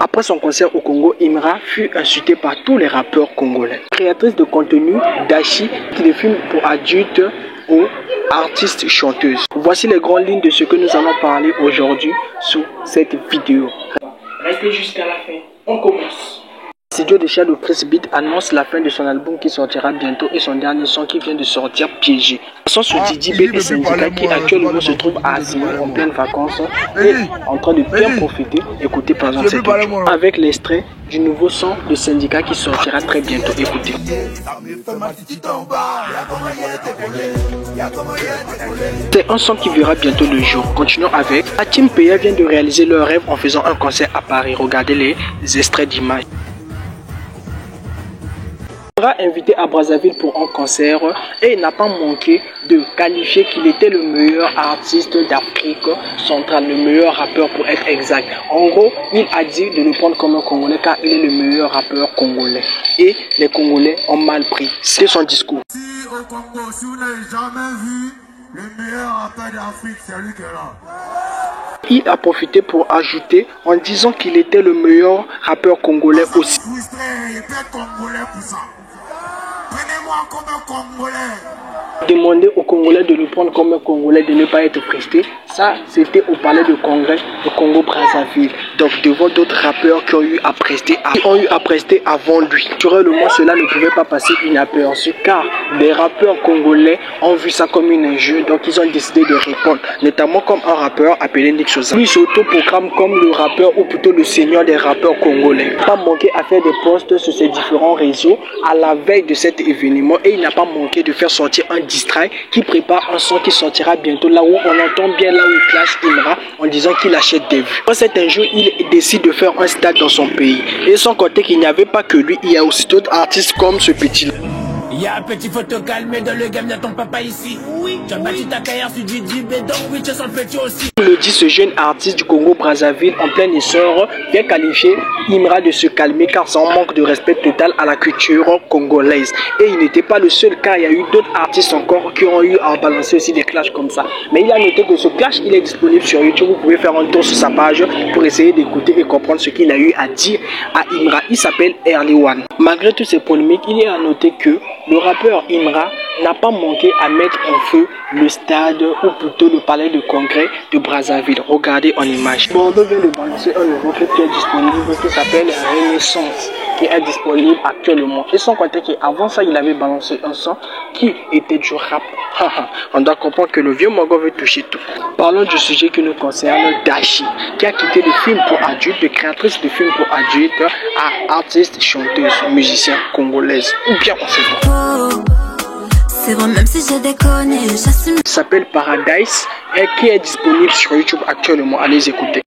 Après son concert au Congo, Imra fut insultée par tous les rappeurs congolais. Créatrice de contenu, Dashi, qui des films pour adultes ou artiste chanteuse. Voici les grandes lignes de ce que nous allons parler aujourd'hui sous cette vidéo. Restez jusqu'à la fin, on commence. Studio de Shadow Press Beat annonce la fin de son album qui sortira bientôt et son dernier son qui vient de sortir, Piégé. Son sur Didi B et Syndicat qui actuellement se trouve à Simon en pleine vacances et en train de bien profiter. Écoutez par exemple cette audio avec l'extrait du nouveau son de Syndicat qui sortira très bientôt. Écoutez. C'est un son qui verra bientôt le jour. Continuons avec Hakim Peya vient de réaliser leur rêve en faisant un concert à Paris. Regardez les extraits d'images. Invité à Brazzaville pour un concert et il n'a pas manqué de qualifier qu'il était le meilleur artiste d'Afrique centrale, le meilleur rappeur pour être exact. En gros, il a dit de le prendre comme un Congolais car il est le meilleur rappeur congolais. Et les Congolais ont mal pris. C'est son discours. Si au Congo, si vous n'avez jamais vu le meilleur rappeur d'Afrique, c'est lui qui est là. Il a profité pour ajouter en disant qu'il était le meilleur rappeur congolais aussi. Prenez-moi comme un Congolais. Demander aux Congolais de le prendre comme un Congolais, de ne pas être frustré, ça c'était au palais de congrès de Congo-Brazzaville. Donc devant d'autres rappeurs qui ont eu à prester, avant lui. Naturellement, cela ne pouvait pas passer inaperçu car les rappeurs congolais ont vu ça comme une injure, donc ils ont décidé de répondre, notamment comme un rappeur appelé Nick Sosa. Lui s'auto-proclame comme le rappeur ou plutôt le seigneur des rappeurs congolais. Il n'a pas manqué à faire des posts sur ses différents réseaux à la veille de cet événement et il n'a pas manqué de faire sortir un distrait qui prépare un son qui sortira bientôt là où on entend bien là où il clash Imra en disant qu'il achète des vues. Dans cet injure, il décide de faire un stade dans son pays et sans compter qu'il n'y avait pas que lui, il y a aussi d'autres artistes comme ce petit là. Y'a un petit faut te calmer dans le game, y'a ton papa ici. Oui, tu as bâti ta carrière sur du DB, donc oui, tu sens le petit aussi. Le dit ce jeune artiste du Congo-Brazzaville en plein essor vient qualifier Imra de se calmer car c'est un manque de respect total à la culture congolaise. Et il n'était pas le seul car il y a eu d'autres artistes encore qui ont eu à balancer aussi des clashs comme ça. Mais il a noté que ce clash il est disponible sur YouTube, vous pouvez faire un tour sur sa page pour essayer d'écouter et comprendre ce qu'il a eu à dire à Imra. Il s'appelle Early One. Malgré toutes ces polémiques, il est à noter que le rappeur Imra n'a pas manqué à mettre en feu le stade ou plutôt le palais de congrès de Brazzaville. Regardez en image. Bordeaux vient de balancer un nouveau clip qui est disponible qui s'appelle Renaissance, qui est disponible actuellement. Et sans compter qu'avant ça, il avait balancé un son qui était du rap. On doit comprendre que le vieux Mongo veut toucher tout. Parlons du sujet qui nous concerne, Dashi, qui a quitté le film pour adultes, de créatrice de films pour adultes à artiste, chanteuse, musicien congolaise. Ou bien on sait pas. C'est vrai, même si j'ai déconné, j'assume. S'appelle Paradise et qui est disponible sur YouTube actuellement. Allez écouter.